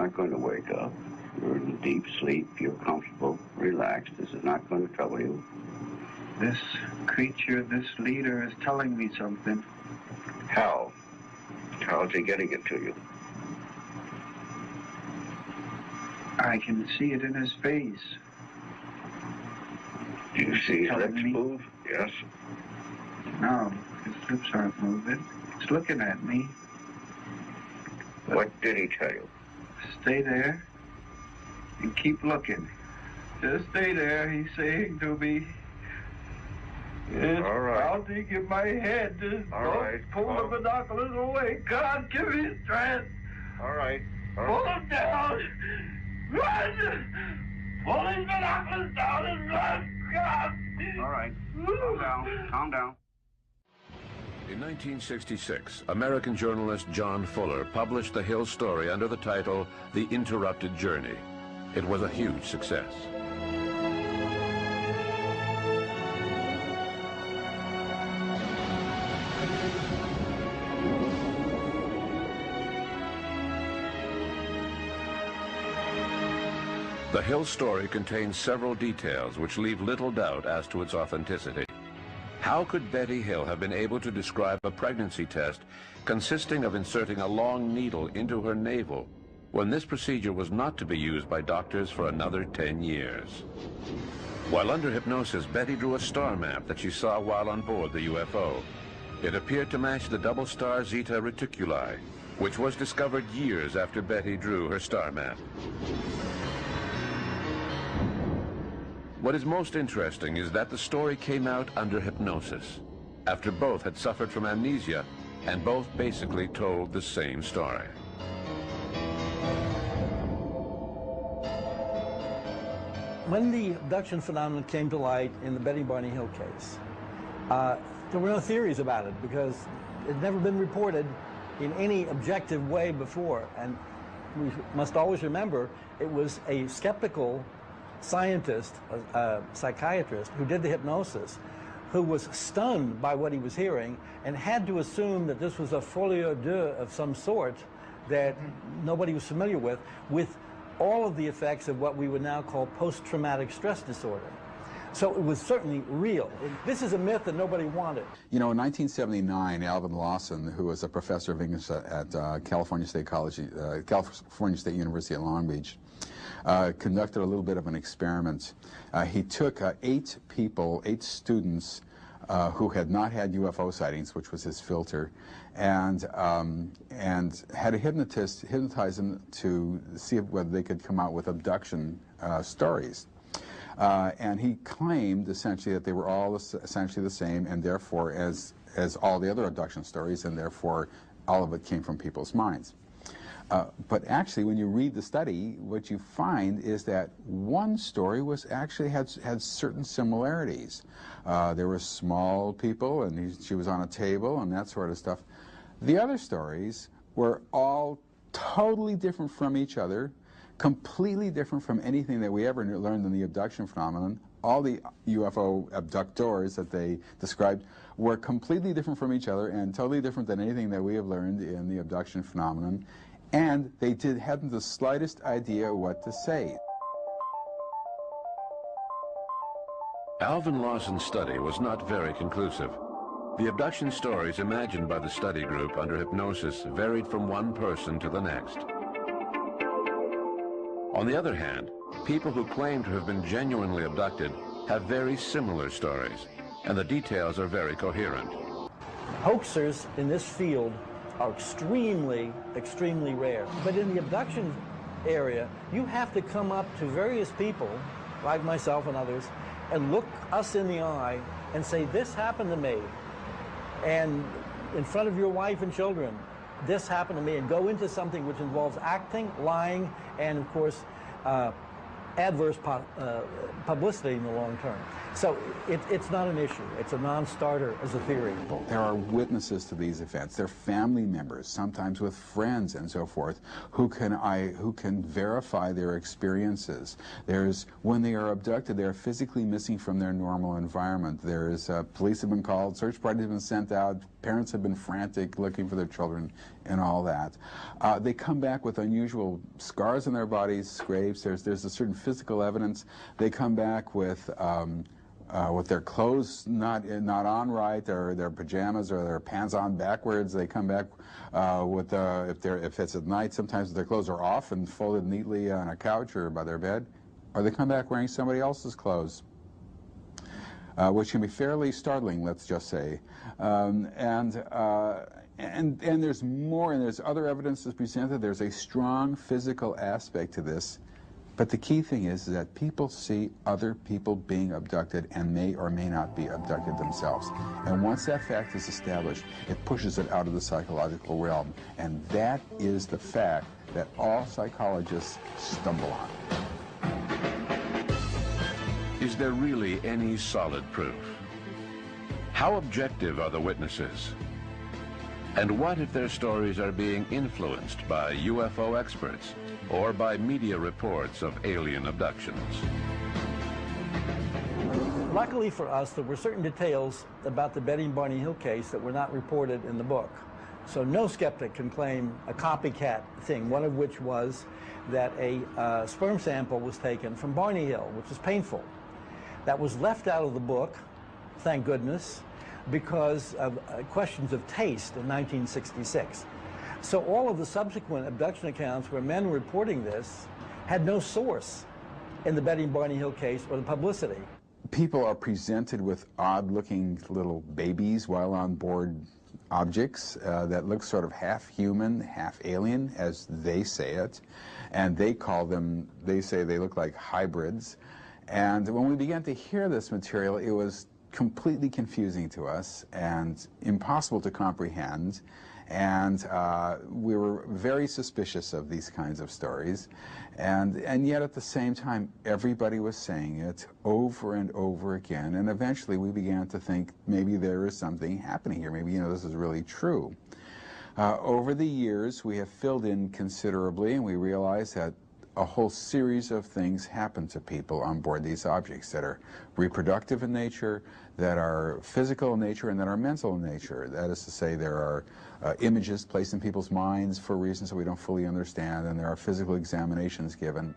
not going to wake up. You're in deep sleep. You're comfortable, relaxed. This is not going to trouble you. This creature, this leader is telling me something. How? How's he getting it to you? I can see it in his face. Do you see his lips move? Yes. No, his lips aren't moving. He's looking at me. What did he tell you? Stay there and keep looking. Just stay there, he's saying to me. All right. I'll dig in my head. All right. Pull the binoculars away. God, give me strength. All right. Pull them down. Run! Pull these binoculars down and run. God. All right. Calm down. Calm down. In 1966, American journalist John Fuller published the Hill story under the title The Interrupted Journey. It was a huge success. The Hill story contains several details which leave little doubt as to its authenticity. How could Betty Hill have been able to describe a pregnancy test consisting of inserting a long needle into her navel when this procedure was not to be used by doctors for another 10 years? While under hypnosis, Betty drew a star map that she saw while on board the UFO. It appeared to match the double star Zeta Reticuli, which was discovered years after Betty drew her star map. What is most interesting is that the story came out under hypnosis, after both had suffered from amnesia and both basically told the same story. When the abduction phenomenon came to light in the Barney Hill case, there were no theories about it because it had never been reported in any objective way before. And we must always remember it was a skeptical scientist, a psychiatrist who did the hypnosis, who was stunned by what he was hearing and had to assume that this was a folie à deux of some sort that nobody was familiar with all of the effects of what we would now call post-traumatic stress disorder. So it was certainly real. This is a myth that nobody wanted. You know, in 1979, Alvin Lawson, who was a professor of English at California State University at Long Beach, conducted a little bit of an experiment. He took 8 students who had not had UFO sightings, which was his filter, and had a hypnotist hypnotize them to see whether they could come out with abduction stories. And he claimed essentially that they were all essentially the same, and therefore as all the other abduction stories, and therefore all of it came from people's minds. But actually, when you read the study, what you find is that one story was actually had certain similarities. There were small people, and she was on a table, and that sort of stuff. The other stories were all totally different from each other, completely different from anything that we ever learned in the abduction phenomenon. All the UFO abductors that they described were completely different from each other and totally different than anything that we have learned in the abduction phenomenon. And they hadn't the slightest idea what to say. Alvin Lawson's study was not very conclusive. The abduction stories imagined by the study group under hypnosis varied from one person to the next. On the other hand, people who claim to have been genuinely abducted have very similar stories, and the details are very coherent. Hoaxers in this field are extremely, extremely rare. But in the abduction area, you have to come up to various people, like myself and others, and look us in the eye and say, this happened to me. And in front of your wife and children, this happened to me, and go into something which involves acting, lying, and of course, adverse publicity in the long term. So it's not an issue. It's a non-starter as a theory. There are witnesses to these events. They're family members, sometimes with friends and so forth, who can verify their experiences. When they are abducted, they are physically missing from their normal environment. Police have been called, search parties have been sent out, parents have been frantic looking for their children and all that. They come back with unusual scars on their bodies, scrapes. There's a certain physical evidence. They come back with their clothes not on right, or their pajamas or their pants on backwards. They come back with if it's at night, sometimes their clothes are off and folded neatly on a couch or by their bed, or they come back wearing somebody else's clothes, which can be fairly startling, let's just say. And there's more, and there's other evidence that's presented. There's a strong physical aspect to this. But the key thing is that people see other people being abducted and may or may not be abducted themselves. And once that fact is established, it pushes it out of the psychological realm. And that is the fact that all psychologists stumble on. Is there really any solid proof? How objective are the witnesses? And what if their stories are being influenced by UFO experts or by media reports of alien abductions? Luckily for us, there were certain details about the Betty and Barney Hill case that were not reported in the book. So no skeptic can claim a copycat thing, one of which was that a sperm sample was taken from Barney Hill, which is painful. That was left out of the book, thank goodness, because of questions of taste in 1966. So all of the subsequent abduction accounts where men reporting this had no source in the Betty and Barney Hill case or the publicity. People are presented with odd-looking little babies while on board objects that look sort of half human, half alien, as they say it. And they call them, they say they look like hybrids. And when we began to hear this material, it was completely confusing to us and impossible to comprehend. And we were very suspicious of these kinds of stories. And yet at the same time, everybody was saying it over and over again. And eventually we began to think maybe there is something happening here. Maybe, this is really true. Over the years, we have filled in considerably, and we realized that a whole series of things happen to people on board these objects that are reproductive in nature, that are physical in nature, and that are mental in nature. That is to say, there are images placed in people's minds for reasons that we don't fully understand, and there are physical examinations given.